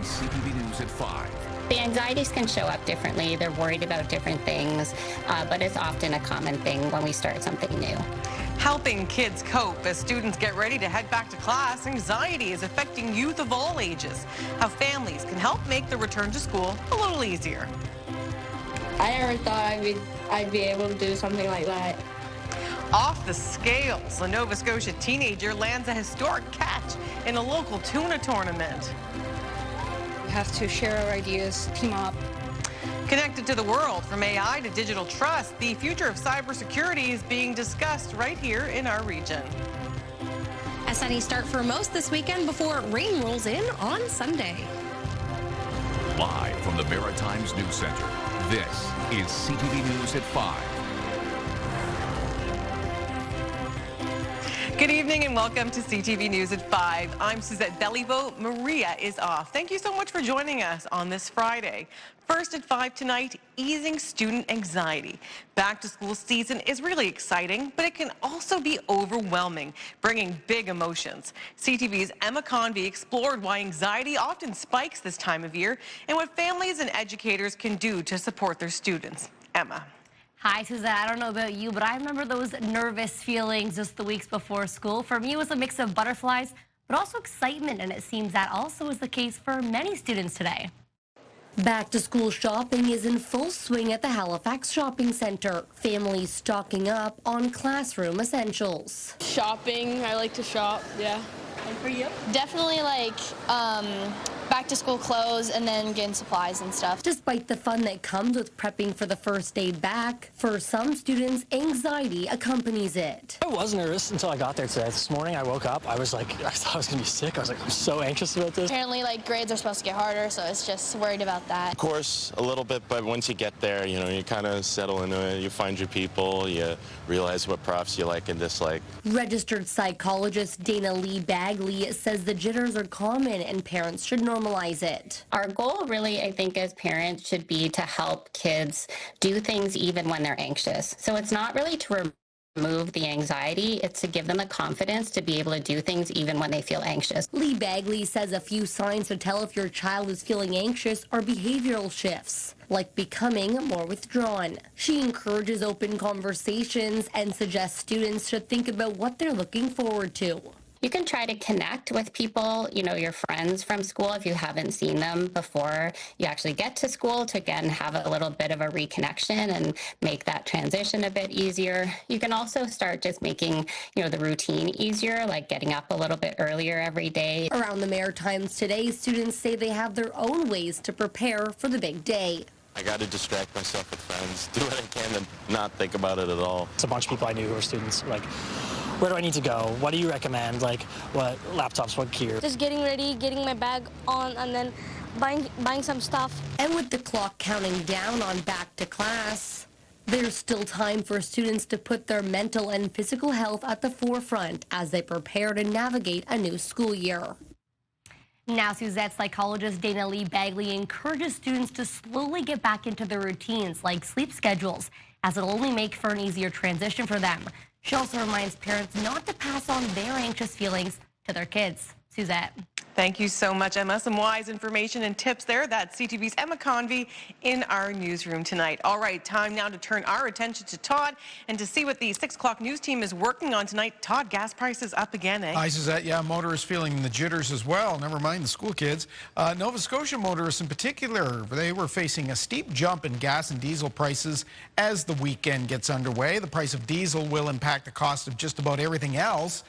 CTV News at 5. The anxieties can show up differently. They're worried about different things, but it's often a common thing when we start something new. Helping kids cope as students get ready to head back to class, anxiety is affecting youth of all ages. How families can help make the return to school a little easier. I never thought I'd be able to do something like that. Off the scales, a Nova Scotia teenager lands a historic catch in a local tuna tournament. We have to share our ideas, team up. Connected to the world, from AI to digital trust, the future of cybersecurity is being discussed right here in our region. A sunny start for most this weekend before rain rolls in on Sunday. Live from the Maritimes News Center, this is CTV News at 5. Good evening and welcome to CTV News at 5. I'm Suzette Belliveau. Maria is off. Thank you so much for joining us on this Friday. First at 5 tonight, easing student anxiety. Back to school season is really exciting, but it can also be overwhelming, bringing big emotions. CTV's Emma Convey explored why anxiety often spikes this time of year and what families and educators can do to support their students. Emma. Hi, Suzette. I don't know about you, but I remember those nervous feelings just the weeks before school. For me, it was a mix of butterflies, but also excitement, and it seems that also is the case for many students today. Back-to-school shopping is in full swing at the Halifax Shopping Centre. Families stocking up on classroom essentials. Shopping, I like to shop, yeah. And for you? Definitely like back to school clothes and then getting supplies and stuff. Despite the fun that comes with prepping for the first day back, for some students, anxiety accompanies it. I was nervous until I got there today. This morning I woke up, I thought I was gonna be sick. I was like, I'm so anxious about this. Apparently like grades are supposed to get harder, so it's just worried about that. Of course, a little bit, but once you get there, you know, you kind of settle into it, you find your people, you realize what profs you like and dislike. Registered psychologist Dana Lee Bagley says the jitters are common and parents should normalize it. Our goal really, I think, as parents should be to help kids do things even when they're anxious. So it's not really to remove the anxiety, it's to give them the confidence to be able to do things even when they feel anxious. Lee Bagley says a few signs to tell if your child is feeling anxious are behavioral shifts, like becoming more withdrawn. She encourages open conversations and suggests students should think about what they're looking forward to. You can try to connect with people, you know, your friends from school if you haven't seen them before you actually get to school, to again have a little bit of a reconnection and make that transition a bit easier. You can also start just making, you know, the routine easier, like getting up a little bit earlier every day. Around the Maritimes today, students say they have their own ways to prepare for the big day. I got to distract myself with friends, do what I can and not think about it at all. It's a bunch of people I knew who were students, like, where do I need to go? What do you recommend? Like, what laptops, what gear? Just getting ready, getting my bag on, and then buying some stuff. And with the clock counting down on back to class, there's still time for students to put their mental and physical health at the forefront as they prepare to navigate a new school year. Now, Suzette, psychologist Dana Lee Bagley encourages students to slowly get back into their routines, like sleep schedules, as it'll only make for an easier transition for them. She also reminds parents not to pass on their anxious feelings to their kids. Suzette. Thank you so much, Emma. Some wise information and tips there. That's CTV's Emma Convey in our newsroom tonight. All right, time now to turn our attention to Todd and to see what the 6 o'clock news team is working on tonight. Todd, gas prices up again, eh? Hi, Suzette. Yeah, motorists feeling the jitters as well. Never mind the school kids. Nova Scotia motorists in particular, they were facing a steep jump in gas and diesel prices as the weekend gets underway. The price of diesel will impact the cost of just about everything else.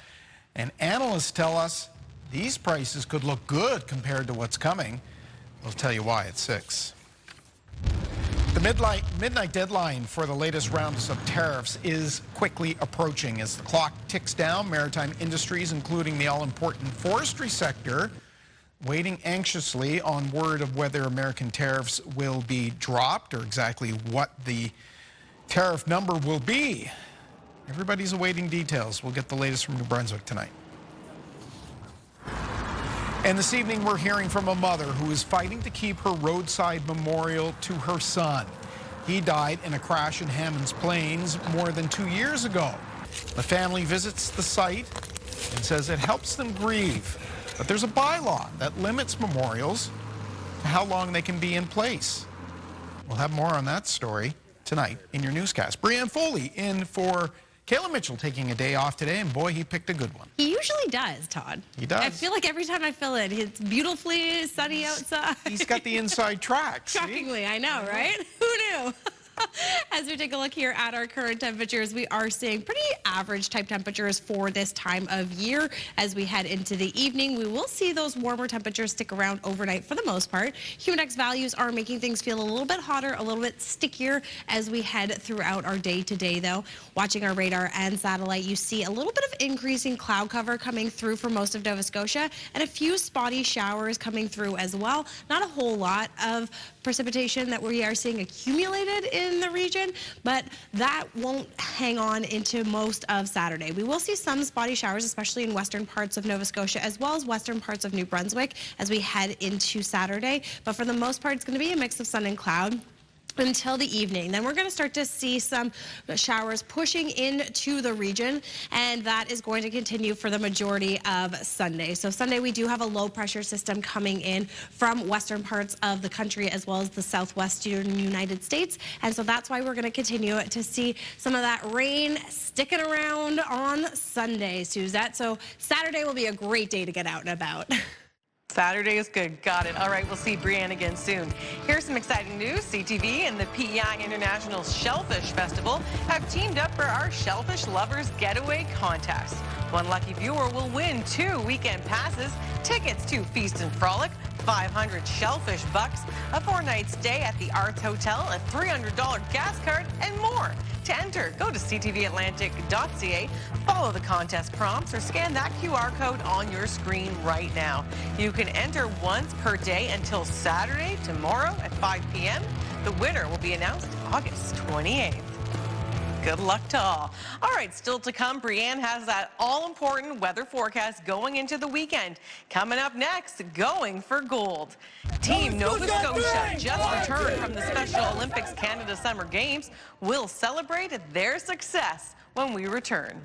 And analysts tell us these prices could look good compared to what's coming. We'll tell you why at 6. The midnight deadline for the latest rounds of tariffs is quickly approaching. As the clock ticks down, maritime industries, including the all-important forestry sector, waiting anxiously on word of whether American tariffs will be dropped or exactly what the tariff number will be. Everybody's awaiting details. We'll get the latest from New Brunswick tonight. And this evening, we're hearing from a mother who is fighting to keep her roadside memorial to her son. He died in a crash in Hammonds Plains more than 2 years ago. The family visits the site and says it helps them grieve. But there's a bylaw that limits memorials how long they can be in place. We'll have more on that story tonight in your newscast. Brianne Foley in for Kayla Mitchell, taking a day off today, and boy, he picked a good one. He usually does, Todd. He does. I feel like every time I fill in, it's beautifully sunny outside. He's got the inside track. Shockingly, I know, right? Who knew? As we take a look here at our current temperatures, we are seeing pretty average type temperatures for this time of year. As we head into the evening, we will see those warmer temperatures stick around overnight for the most part. Humidex values are making things feel a little bit hotter, a little bit stickier as we head throughout our day today, though. Watching our radar and satellite, you see a little bit of increasing cloud cover coming through for most of Nova Scotia and a few spotty showers coming through as well. Not a whole lot of precipitation that we are seeing accumulated in the region, but that won't hang on into most of Saturday. We will see some spotty showers, especially in western parts of Nova Scotia, as well as western parts of New Brunswick as we head into Saturday. But for the most part, it's going to be a mix of sun and cloud until the evening. Then we're going to start to see some showers pushing into the region, and that is going to continue for the majority of Sunday. So Sunday, we do have a low pressure system coming in from western parts of the country as well as the southwestern United States. And so that's why we're going to continue to see some of that rain sticking around on Sunday, Suzette. So Saturday will be a great day to get out and about. Saturday is good. Got it. All right, we'll see Brianne again soon. Here's some exciting news. CTV and the PEI International Shellfish Festival have teamed up for our Shellfish Lovers Getaway Contest. One lucky viewer will win 2 weekend passes, tickets to Feast and Frolic, 500 shellfish bucks, a 4-night stay at the Arts Hotel, a $300 gas card, and more. To enter, go to ctvatlantic.ca, follow the contest prompts, or scan that QR code on your screen right now. You can enter once per day until Saturday, tomorrow at 5 p.m. The winner will be announced August 28th. Good luck to all. All right, still to come, Brianne has that all-important weather forecast going into the weekend. Coming up next, going for gold. Team Nova Scotia just returned from the Special Olympics Canada Summer Games. We'll celebrate their success when we return.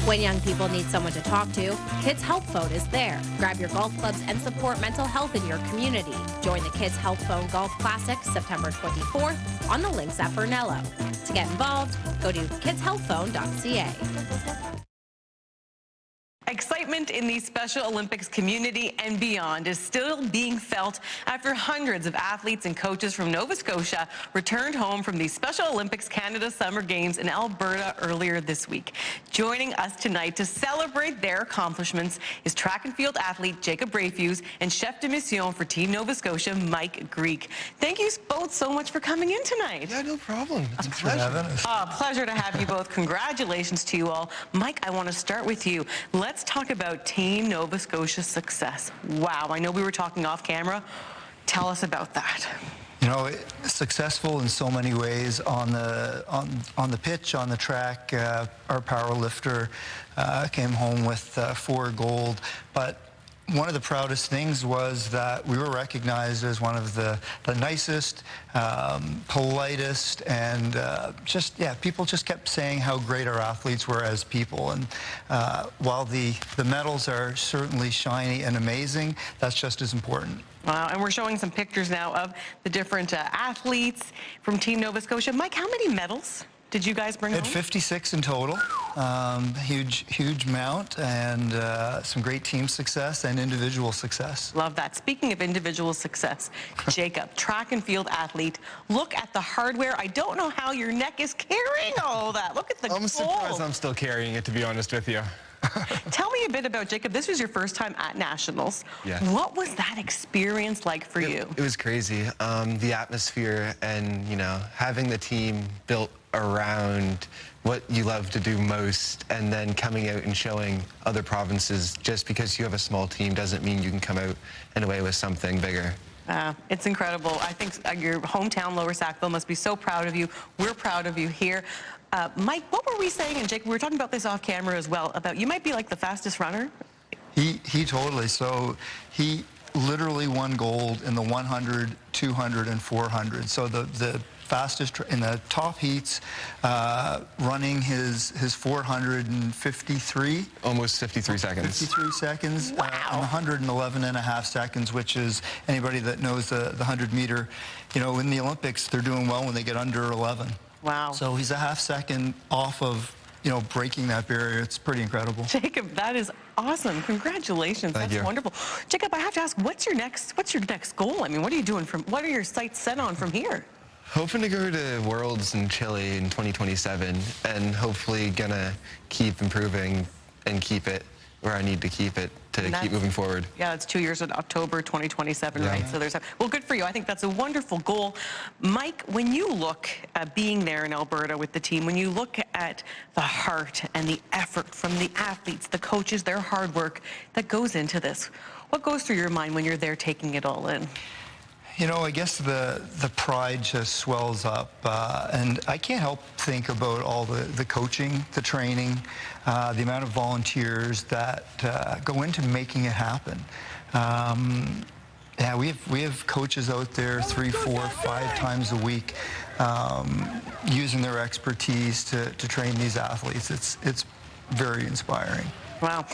When young people need someone to talk to, Kids Help Phone is there. Grab your golf clubs and support mental health in your community. Join the Kids Help Phone Golf Classic September 24th on the links at Bernello. To get involved, go to kidshelpphone.ca. Excitement in the Special Olympics community and beyond is still being felt after hundreds of athletes and coaches from Nova Scotia returned home from the Special Olympics Canada Summer Games in Alberta earlier this week. Joining us tonight to celebrate their accomplishments is track and field athlete Jacob Rayfuse and chef de mission for Team Nova Scotia, Mike Greek. Thank you both so much for coming in tonight. Yeah, no problem. It's a pleasure. Pleasure to have you both. Congratulations to you all. Mike, I want to start with you. Let's talk about Team Nova Scotia's success. Wow, I know we were talking off camera. Tell us about that. You know, successful in so many ways on the pitch, on the track. Our power lifter came home with 4 gold, but one of the proudest things was that we were recognized as one of the nicest, politest, and people just kept saying how great our athletes were as people. And while the medals are certainly shiny and amazing, that's just as important. Wow, and we're showing some pictures now of the different athletes from Team Nova Scotia. Mike, how many medals did you guys bring home? 56 in total. Huge amount, and some great team success and individual success. Love that. Speaking of individual success, Jacob, track and field athlete, look at the hardware. I don't know how your neck is carrying all that. Look at the gold. I'm surprised I'm still carrying it, to be honest with you. Tell me a bit about Jacob. This was your first time at Nationals. Yes. What was that experience like for you? It was crazy. The atmosphere and, you know, having the team built around what you love to do most, and then coming out and showing other provinces just because you have a small team doesn't mean you can come out and away with something bigger. It's incredible. I think your hometown, Lower Sackville, must be so proud of you. We're proud of you here. Mike, what were we saying, and Jake, we were talking about this off camera as well, about you might be like the fastest runner? He totally, so literally won gold in the 100, 200, and 400. So the fastest in the top heats, running his 453. Almost 53 seconds. 53 seconds. Wow. And 111 and a half seconds, which is, anybody that knows the 100 meter, you know, in the Olympics, they're doing well when they get under 11. Wow. So he's a half second off of, you know, breaking that barrier. It's pretty incredible. Jacob, that is awesome. Congratulations. Thank That's you. wonderful. Jacob, I have to ask, what's your next goal? I mean, what are you doing what are your sights set on from here? Hoping to go to Worlds in Chile in 2027, and hopefully gonna keep improving and keep it where I need to keep it to keep moving forward. Yeah, it's 2 years in October 2027, yeah. right? So well, good for you. I think that's a wonderful goal. Mike, when you look at being there in Alberta with the team, when you look at the heart and the effort from the athletes, the coaches, their hard work that goes into this, what goes through your mind when you're there taking it all in? You know, I guess the pride just swells up, and I can't help think about all the coaching, the training, the amount of volunteers that go into making it happen. Yeah, we have coaches out there 3, 4, 5 times a week using their expertise to train these athletes. It's very inspiring. Wow.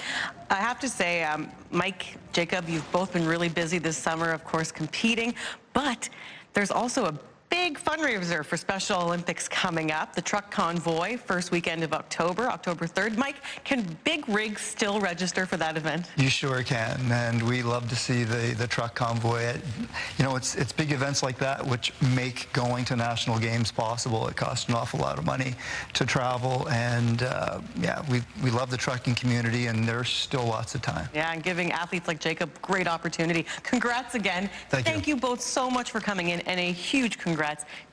I have to say, Mike, Jacob, you've both been really busy this summer, of course, competing, but there's also a big fundraiser for Special Olympics coming up, the Truck Convoy, first weekend of October 3rd. Mike, can big rigs still register for that event? You sure can, and we love to see the Truck Convoy. You know, it's big events like that which make going to national games possible. It costs an awful lot of money to travel, and yeah, we love the trucking community, and there's still lots of time. Yeah, and giving athletes like Jacob great opportunity. Congrats again. Thank you. You both so much for coming in, and a huge congrats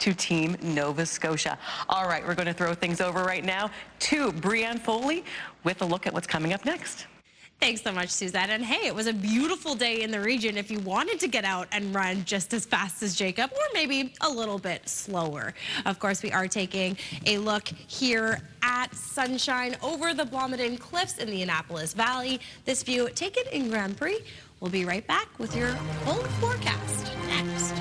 to Team Nova Scotia. All right, we're going to throw things over right now to Brianne Foley with a look at what's coming up next. Thanks so much, Suzette. And hey, it was a beautiful day in the region if you wanted to get out and run just as fast as Jacob, or maybe a little bit slower. Of course, we are taking a look here at sunshine over the Blomidon Cliffs in the Annapolis Valley. This view, take it in Grand Prix. We'll be right back with your full forecast next.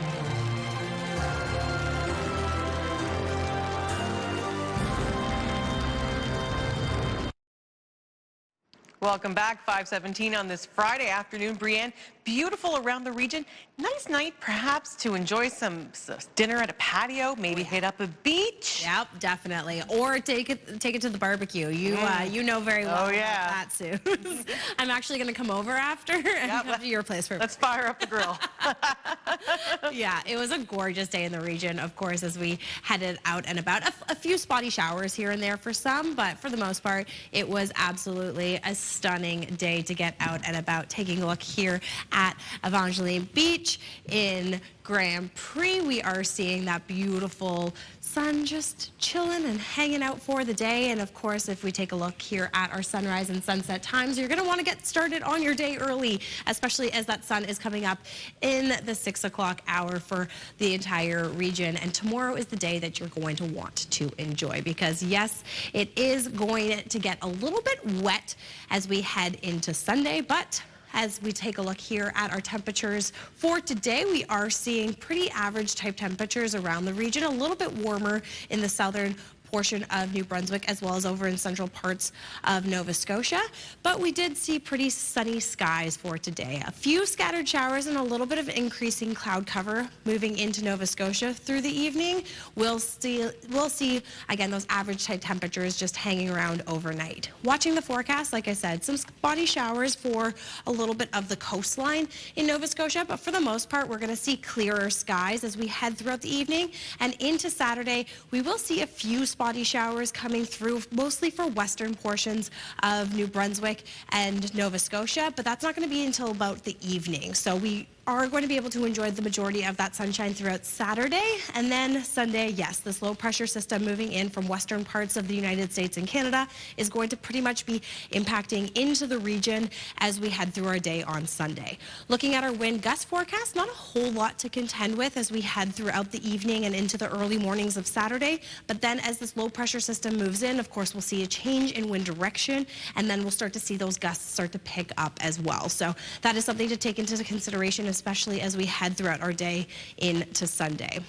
Welcome back, 5:17 on this Friday afternoon. Brianne, beautiful around the region. Nice night, perhaps, to enjoy some dinner at a patio, maybe hit up a beach. Yep, definitely. Or take it to the barbecue. You you know very well about that, Sue. I'm actually going to come over after and come to your place for. Let's fire up the grill. Yeah, it was a gorgeous day in the region, of course, as we headed out and about. A few spotty showers here and there for some, but for the most part, it was absolutely a stunning day to get out and about. Taking a look here at Evangeline Beach in Grand Prix, we are seeing that beautiful sun just chilling and hanging out for the day. And of course, if we take a look here at our sunrise and sunset times, you're going to want to get started on your day early, especially as that sun is coming up in the 6 o'clock hour for the entire region. And tomorrow is the day that you're going to want to enjoy, because yes, it is going to get a little bit wet as we head into Sunday, but as we take a look here at our temperatures for today, we are seeing pretty average type temperatures around the region, a little bit warmer in the southern portion of New Brunswick as well as over in central parts of Nova Scotia. But we did see pretty sunny skies for today. A few scattered showers and a little bit of increasing cloud cover moving into Nova Scotia through the evening. We'll see again those average type temperatures just hanging around overnight. Watching the forecast, like I said, some spotty showers for a little bit of the coastline in Nova Scotia, but for the most part, we're going to see clearer skies as we head throughout the evening and into Saturday. We will see a few spotty showers coming through, mostly for western portions of New Brunswick and Nova Scotia, but that's not going to be until about the evening. So we are going to be able to enjoy the majority of that sunshine throughout Saturday. And then Sunday, yes, this low pressure system moving in from western parts of the United States and Canada is going to pretty much be impacting into the region as we head through our day on Sunday. Looking at our wind gust forecast, not a whole lot to contend with as we head throughout the evening and into the early mornings of Saturday. But then as this low pressure system moves in, of course, we'll see a change in wind direction, and then we'll start to see those gusts start to pick up as well. So that is something to take into consideration, especially as we head throughout our day into Sunday.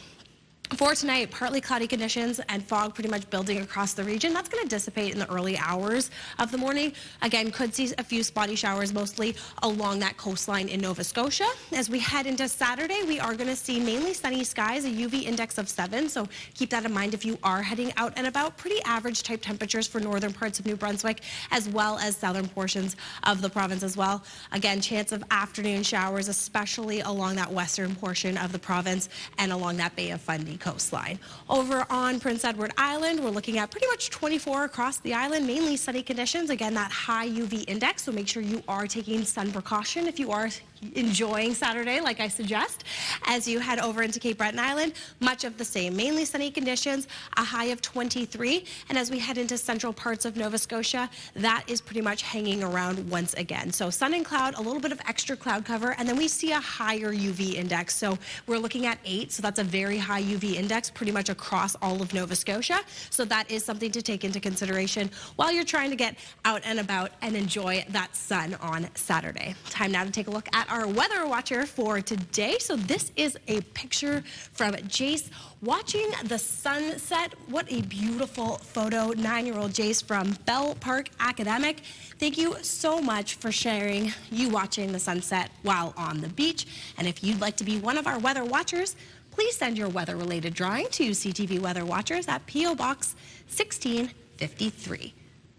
For tonight, partly cloudy conditions and fog pretty much building across the region. That's going to dissipate in the early hours of the morning. Again, could see a few spotty showers mostly along that coastline in Nova Scotia. As we head into Saturday, we are going to see mainly sunny skies, a UV index of 7. So keep that in mind if you are heading out and about. Pretty average type temperatures for northern parts of New Brunswick as well as southern portions of the province as well. Again, chance of afternoon showers, especially along that western portion of the province and along that Bay of Fundy coastline. Over on Prince Edward Island, we're looking at pretty much 24 across the island, mainly sunny conditions. Again, that high UV index, so make sure you are taking sun precaution if you are enjoying Saturday, like I suggest. As you head over into Cape Breton Island, much of the same, mainly sunny conditions, a high of 23. And as we head into central parts of Nova Scotia, that is pretty much hanging around once again. So sun and cloud, a little bit of extra cloud cover, and then we see a higher UV index. So we're looking at 8, so that's a very high UV index pretty much across all of Nova Scotia. So that is something to take into consideration while you're trying to get out and about and enjoy that sun on Saturday. Time now to take a look at our weather watcher for today. So this is a picture from Jace watching the sunset. What a beautiful photo. 9-year-old Jace from Bell Park Academic. Thank you so much for sharing you watching the sunset while on the beach. And if you'd like to be one of our weather watchers, please send your weather-related drawing to CTV Weather Watchers at P.O. Box 1653.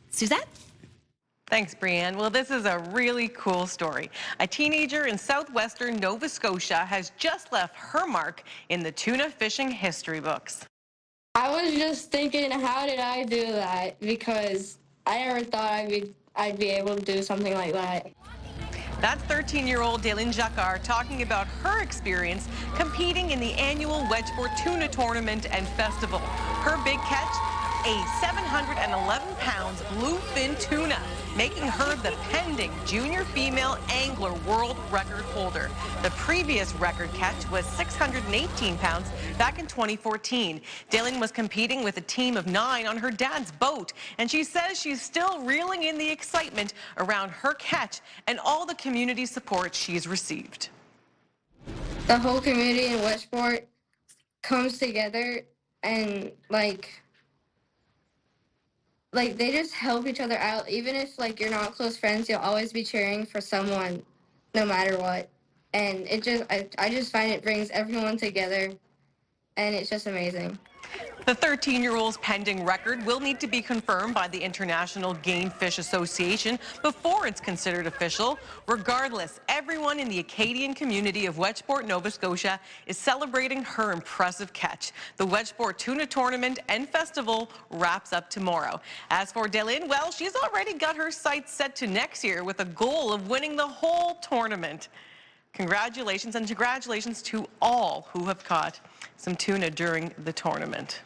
Suzette? Thanks, Brianne. Well, this is a really cool story. A teenager in southwestern Nova Scotia has just left her mark in the tuna fishing history books. I was just thinking, how did I do that? Because I never thought I'd be able to do something like that. That's 13-year-old Daylin Jacquard talking about her experience competing in the annual Wedgeport Tuna Tournament and Festival. Her big catch, a 711 pounds bluefin tuna, making her the pending junior female angler world record holder. The previous record catch was 618 pounds back in 2014. Daylin was competing with a team of 9 on her dad's boat, and she says she's still reeling in the excitement around her catch and all the community support she's received. The whole community in Westport comes together and they just help each other out. Even if you're not close friends, you'll always be cheering for someone no matter what. And I just find it brings everyone together, and it's just amazing. The 13-year-old's pending record will need to be confirmed by the International Game Fish Association before it's considered official. Regardless, everyone in the Acadian community of Wedgeport, Nova Scotia is celebrating her impressive catch. The Wedgeport Tuna Tournament and Festival wraps up tomorrow. As for Daylin, well, she's already got her sights set to next year with a goal of winning the whole tournament. Congratulations, and congratulations to all who have caught some tuna during the tournament.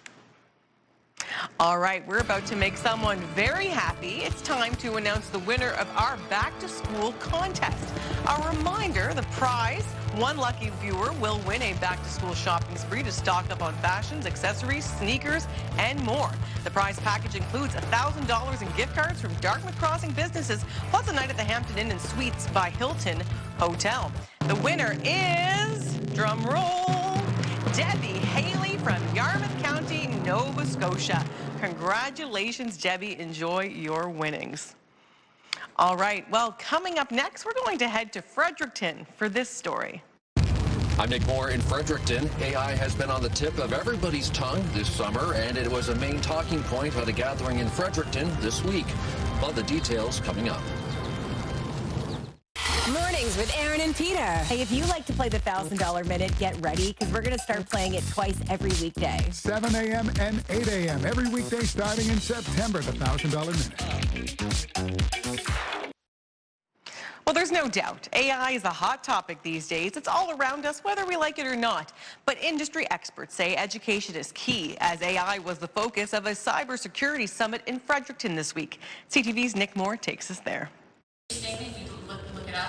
All right, we're about to make someone very happy. It's time to announce the winner of our Back to School contest. A reminder, the prize, one lucky viewer will win a Back to School shopping spree to stock up on fashions, accessories, sneakers, and more. The prize package includes $1,000 in gift cards from Dartmouth Crossing businesses, plus a night at the Hampton Inn and Suites by Hilton Hotel. The winner is, drum roll, Debbie Haley from Yarmouth County, Nova Scotia. Congratulations, Debbie. Enjoy your winnings. All right, well, coming up next, we're going to head to Fredericton for this story. I'm Nick Moore in Fredericton. AI has been on the tip of everybody's tongue this summer, and it was a main talking point at a gathering in Fredericton this week. Well, the details coming up. Mornings with Aaron and Peter. Hey, if you like to play the $1,000 Minute, get ready, because we're going to start playing it twice every weekday. 7 a.m. and 8 a.m. every weekday starting in September, the $1,000 Minute. Well, there's no doubt AI is a hot topic these days. It's all around us, whether we like it or not. But industry experts say education is key, as AI was the focus of a cybersecurity summit in Fredericton this week. CTV's Nick Moore takes us there.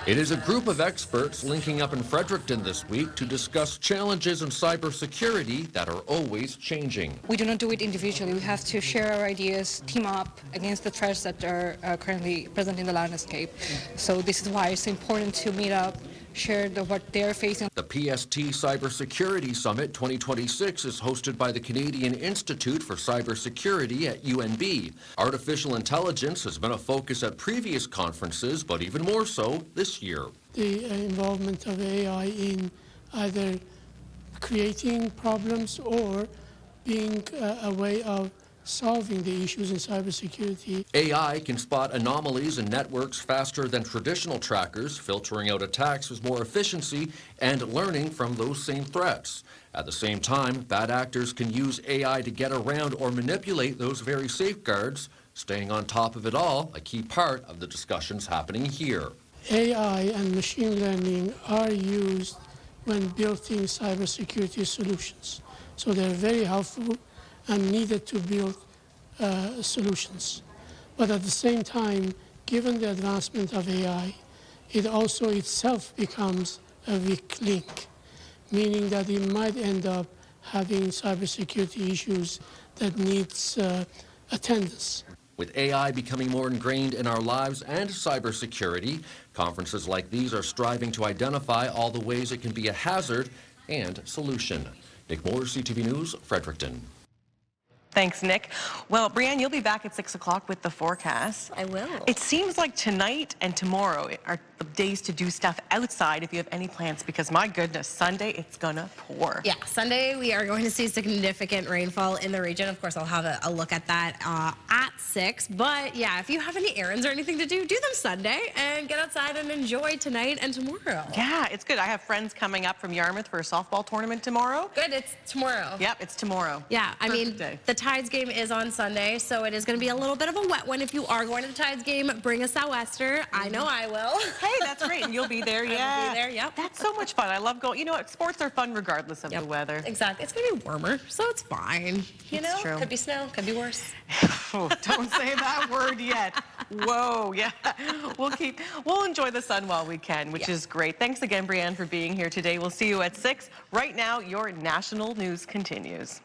It is a group of experts linking up in Fredericton this week to discuss challenges in cybersecurity that are always changing. We do not do it individually. We have to share our ideas, team up against the threats that are currently present in the landscape. So this is why it's important to meet up, share what they're facing. The PST Cybersecurity Summit 2026 is hosted by the Canadian Institute for Cybersecurity at UNB. Artificial intelligence has been a focus at previous conferences, but even more so this year. The involvement of AI in either creating problems or being a way of solving the issues in cybersecurity. AI can spot anomalies in networks faster than traditional trackers, filtering out attacks with more efficiency and learning from those same threats. At the same time, bad actors can use AI to get around or manipulate those very safeguards. Staying on top of it all, a key part of the discussions happening here. AI and machine learning are used when building cybersecurity solutions. So they're very helpful and needed to build solutions. But at the same time, given the advancement of AI, it also itself becomes a weak link, meaning that it might end up having cybersecurity issues that needs attendance. With AI becoming more ingrained in our lives and cybersecurity, conferences like these are striving to identify all the ways it can be a hazard and solution. Nick Moore, CTV News, Fredericton. Thanks, Nick. Well, Brianne, you'll be back at 6 o'clock with the forecast. I will. It seems like tonight and tomorrow are the days to do stuff outside if you have any plans, because my goodness, Sunday, it's gonna pour. Yeah, Sunday we are going to see significant rainfall in the region. Of course, I'll have a look at that at 6. But yeah, if you have any errands or anything to do them Sunday and get outside and enjoy tonight and tomorrow. Yeah, it's good. I have friends coming up from Yarmouth for a softball tournament tomorrow. Good, it's tomorrow. Yep, it's tomorrow. Yeah, I mean, day. the Tides game is on Sunday, so it is going to be a little bit of a wet one. If you are going to the Tides game, bring a sou'wester. I know I will. Hey, that's great. And you'll be there, yeah. I will be there, yep. That's so much fun. I love going. You know what? Sports are fun regardless of the weather. Exactly. It's going to be warmer, so it's fine. You know, true. could be snow, could be worse. Oh, don't say that word yet. Whoa, yeah. We'll enjoy the sun while we can, which is great. Thanks again, Brianne, for being here today. We'll see you at 6. Right now, your national news continues.